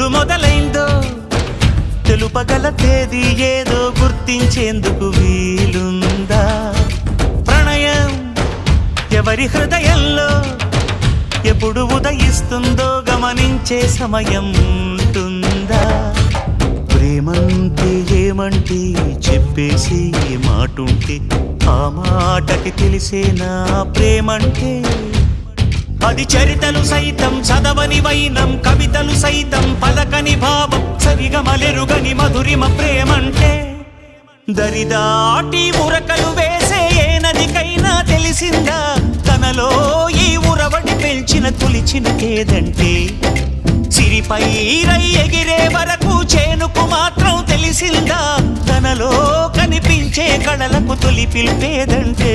ఎప్పుడు మొదలైందో తెలుపగల తేదీ ఏదో గుర్తించేందుకు వీలుందా? ప్రణయం ఎవరి హృదయంలో ఎప్పుడు ఉదయిస్తుందో గమనించే సమయం ఉంటుందా? ప్రేమంటే ఏమంటే చెప్పేసి మాటుంటే ఆ మాటకి తెలిసేనా ప్రేమంటే? అది చరితలు సైతం చదవని వైనం, కవితలు సైతం పలకని భావం, సరిగమలెరుగని మధురిమ ప్రేమంటే. దరిదాటి ఉరకలు వేసే ఏ నదికైనా తెలిసిందా తనలో ఈ ఉరవడి పెంచిన తొలిచిన కేదంటే? సిరిపై రై ఎగిరే వరకు చేనుకు మాత్రం తెలిసిందా తనలో కనిపించే కళలకు తొలి పిలిపేదంటే?